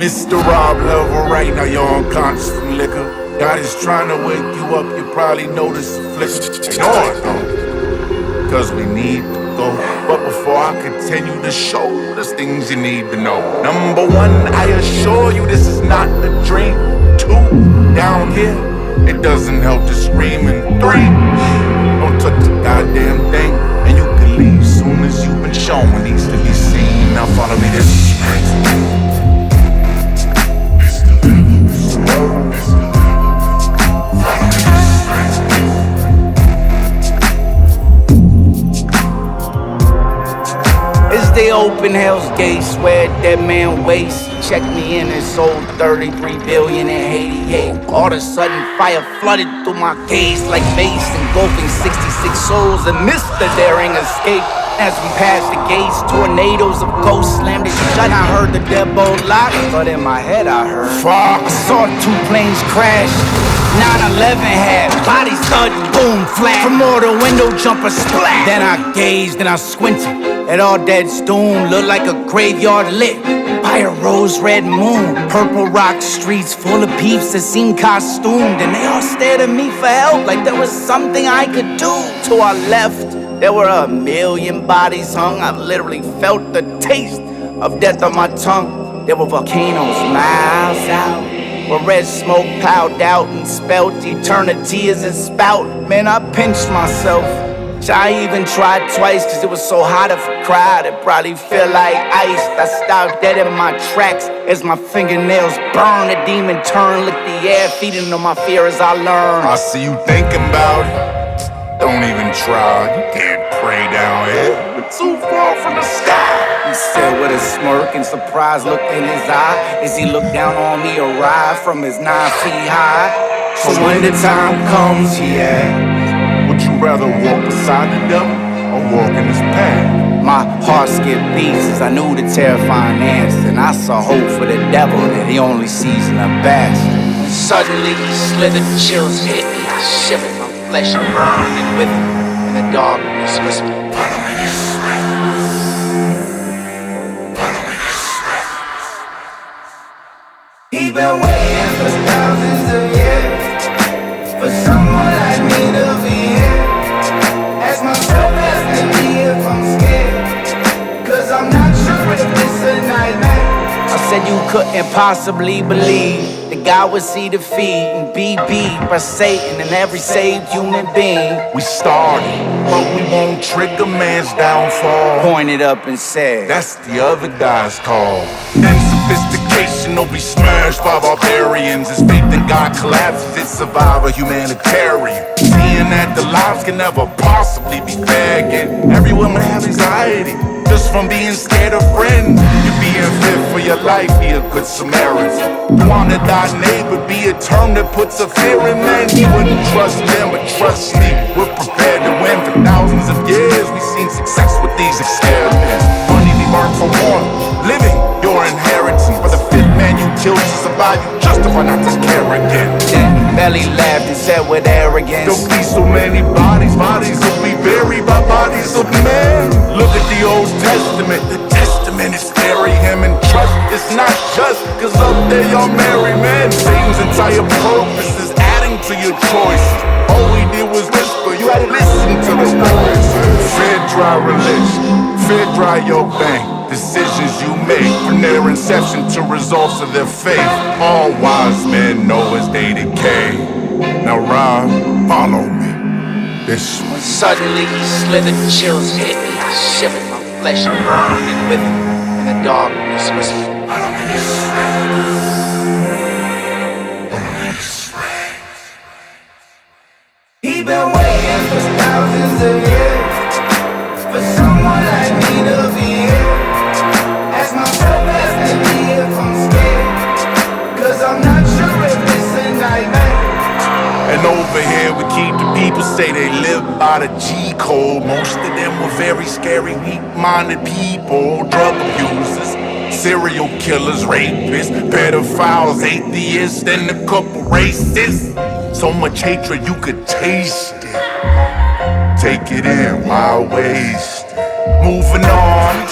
Mr. Rob Level, right now you're unconscious from liquor. God is trying to wake you up, you probably notice the flicker. Ignore it though, cause we need to go. But before I continue the show, there's things you need to know. Number one, I assure you this is not a dream. Two, down here, it doesn't help to scream. And three, don't touch the goddamn thing, and you can leave soon as you've been shown what needs to be seen. Now follow me this. They open Hell's Gate, swear dead man waste. Check me in and sold 33 billion in 88. All of a sudden fire flooded through my gaze like mace, engulfing 66 souls and missed the daring escape. As we passed the gates, tornadoes of ghosts slammed it shut. I heard the deadbolt lock, but in my head I heard fuck. I saw 2 planes crash. 9/11 had bodies thud, boom, flat. From all the window jumper splat. Then I gazed and I squinted. At all dead's doom, looked like a graveyard lit by a rose red moon. Purple rock streets full of peeps that seemed costumed, and they all stared at me for help like there was something I could do. To our left, there were a million bodies hung. I literally felt the taste of death on my tongue. There were volcanoes miles out, where red smoke piled out and spelt eternity as it spout. Man, I pinched myself. I even tried twice, cause it was so hot if I cried, it probably feel like ice. I stopped dead in my tracks as my fingernails burn. The demon turn, lick the air, feeding on my fear as I learn. I see you thinking about it, don't even try. You can't pray down here, we're too far from the sky. He said with a smirk and surprise look in his eye, as he looked down on me, arrive from his 9 feet high. So when the time comes, yeah, would you rather walk beside the devil or walk in his path? My heart skipped beats as I knew the terrifying answer, and I saw hope for the devil that he only sees in a bastard. Suddenly he slithered, chills hit me, I shivered, my flesh burned and withered, and the darkness whispered, follow me this way. Follow me this way. He's been waiting for thousands of years for someone like me to be here. Ask myself, asking me if I'm scared, cause I'm not sure if this a nightmare. I said you couldn't possibly believe that God would see defeat and be beat by Satan and every saved human being. We started, but we won't trigger man's downfall. Pointed up and said, that's the other guy's call. Then sophistication will be smashed by barbarians. As faith in God collapses, it's survivor humanitarian. Seeing that the lives can never possibly be fair again. Everyone will have anxiety just from being scared of friends. You being fit for your life, be a good Samaritan. You wanna die neighbor, be a term that puts a fear in men. You wouldn't trust them, but trust me, we're prepared to win. For thousands of years, we've seen success with these experiments. Money we burn for war, living your inheritance. For the fifth man you killed to survive, you justify not to care again. Then Belly laughed and said with arrogance, don't be so many bodies, bodies will be buried by bodies of men. Look at the Old Testament, the Testament is bury him in trust. It's not just cause up there y'all marry men. Satan's entire purpose is adding to your choices. All we did was whisper, you had to listen to the voice. Fear dry religion, fear dry your bank. Decisions you make from their inception to results of their faith. All wise men know as they decay. Now Rob, follow me this way. Suddenly he slithered, chills hit me, I shivered, my flesh burned and withered, and the darkness whispered, follow me this way. Follow me this way. He been waiting for thousands of years for someone like me to be here. Ask myself, asking me if I'm scared, cause I'm not sure if it's a nightmare. And over here we keep the people say they live by the G code. Most of them were very scary, weak-minded people. Drug abusers, serial killers, rapists, pedophiles, atheists, and a couple racists. So much hatred you could taste it. Take it in while wasted. Moving on,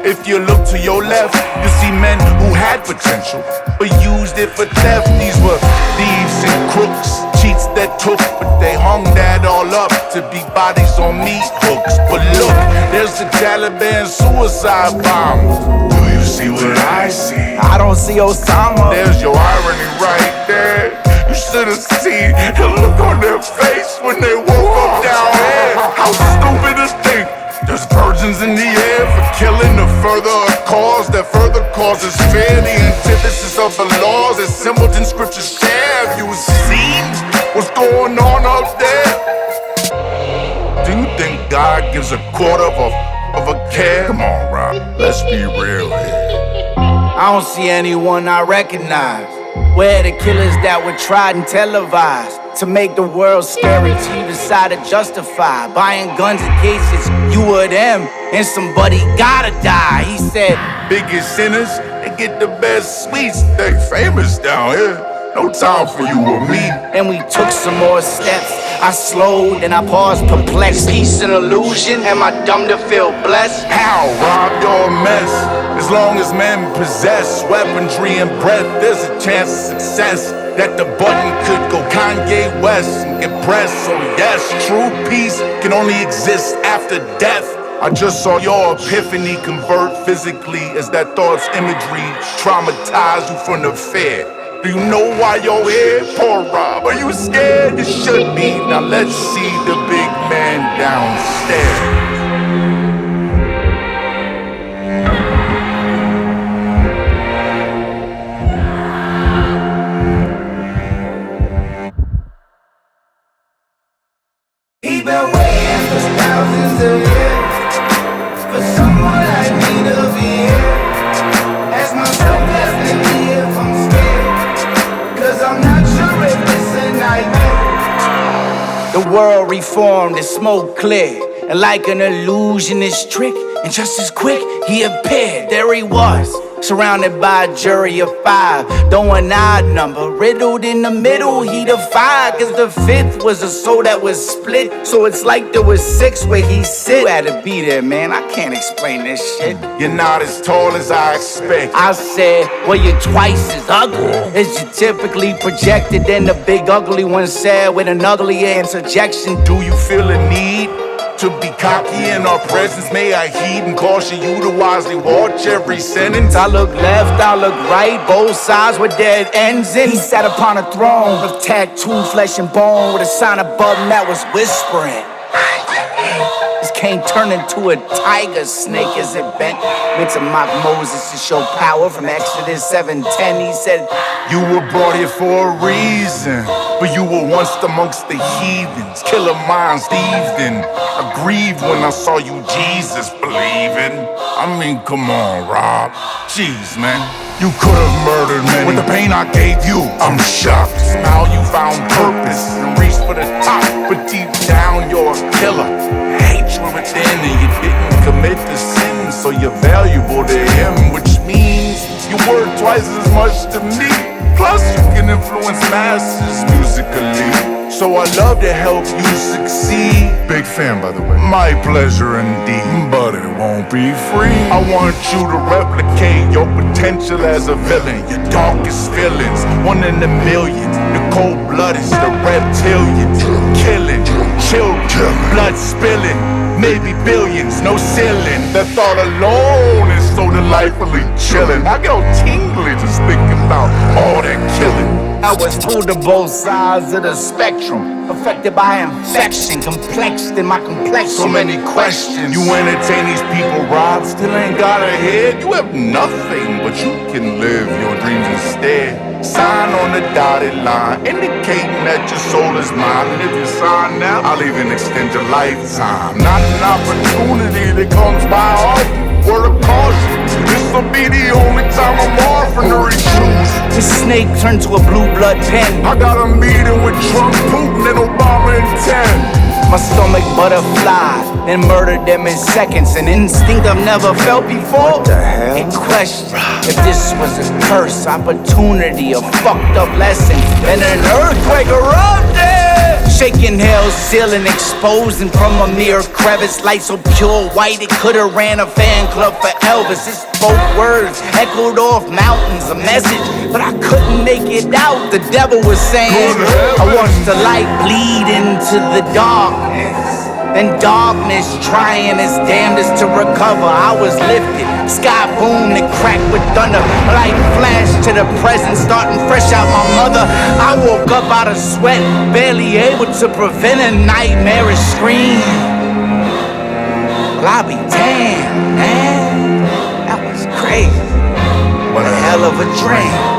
If you look to your left, you see men who had potential, but used it for theft. These were thieves and crooks, cheats that took, but they hung that all up to be bodies on meat hooks. But look, there's the Taliban suicide bomber. Do you see what I see? I don't see Osama. There's your irony right there. You should have seen the look on their face when they woke up down here. How stupid to think there's virgins in the air for killing to further a cause that further causes fear. The antithesis of the laws that symbols in scripture share. Have you seen what's going on up there? Do you think God gives a quarter of a care? Come on, Rob, let's be real here. I don't see anyone I recognize. Where the killers that were tried and televised to make the world scary till you decide to justify buying guns in cases you or them, and somebody gotta die. He said, biggest sinners, they get the best sweets. They famous down here. No time for you or me. and we took some more steps. I slowed and I paused perplexed. Peace and illusion, am I dumb to feel blessed? How, Rob, you're a mess. As long as men possess weaponry and breath, there's a chance of success. That the button could go Kanye West and get pressed. So yes, true peace can only exist after death. I just saw your epiphany convert physically as that thought's imagery traumatized you from the fear. Do you know why you're here? Poor Rob, are you scared? You should be. Now let's see the big man downstairs. He been waiting for thousands of years for someone like me to be here. Ask myself definitely if I'm scared, 'cause I'm not sure if it's a nightmare. The world reformed and smoke cleared, and like an illusionist trick, and just as quick he appeared. There he was, surrounded by a jury of five, though an odd number, riddled in the middle, he defied. 'Cause the fifth was a soul that was split, so it's like there was six where he sit. You had to be there, man, I can't explain this shit. You're not as tall as I expect. I said, well, you're twice as ugly as you typically projected. Then the big ugly one said with an uglier interjection, Do you feel a need to be cocky in our presence? May I heed and caution you to wisely watch every sentence. I look left, I look right, both sides with dead ends in. He sat upon a throne of tattooed flesh and bone with a sign above him that was whispering. This cane turned into a tiger snake as it bent, meant to mock Moses to show power from Exodus 7:10. He said, You were brought here for a reason, but you were once amongst the heathens, killer minds thieved in. I grieved when I saw you, Jesus, believing. I mean, come on, Rob. Jeez, man. You could have murdered many. With the pain I gave you, I'm shocked. Now you found purpose and reached for the top, but deep down you're a killer. Hatred within, and you didn't commit the sin, so you're valuable to him, which means you're worth twice as much to me. Plus, you can influence masses musically. So I love to help you succeed. Big fan, by the way. My pleasure indeed, but it won't be free. I want you to replicate your potential as a villain. Your darkest feelings, one in a million. The cold blood is the reptilian. Killing, children, blood spilling. Maybe billions, no ceiling. That thought alone is so delightfully chilling. I get all tingly just thinking about all that killing. I was pulled to both sides of the spectrum, affected by infection, complexed in my complexion. So many questions. You entertain these people, Rob, still ain't got a head. You have nothing, but you can live your dreams instead. Sign on the dotted line, indicating that your soul is mine. And if you sign now, I'll even extend your lifetime. Not an opportunity that comes by often. Word of caution, this'll be the only time I'm offering to refuse. The snake turned to a blue blood pen. I got a meeting with Trump, Putin, and Obama in 10. My stomach butterfly, then murdered them in seconds. An instinct I've never felt before. What the hell? In question, if this was a curse, opportunity, a fucked up lesson, then an earthquake erupted. Shaking hell's ceiling, exposing from a mere crevice. Light so pure white, it could've ran a fan club for Elvis. It's both words, echoed off mountains, a message, but I couldn't make it out. The devil was saying, I watched the light bleed into the darkness. Then darkness trying its damnedest to recover. I was lifted, sky boomed and cracked with thunder. Light flashed to the present, starting fresh out my mother. I woke up out of sweat, barely able to prevent a nightmarish scream. Well, I'll be damned, man. That was crazy. What a hell of a dream.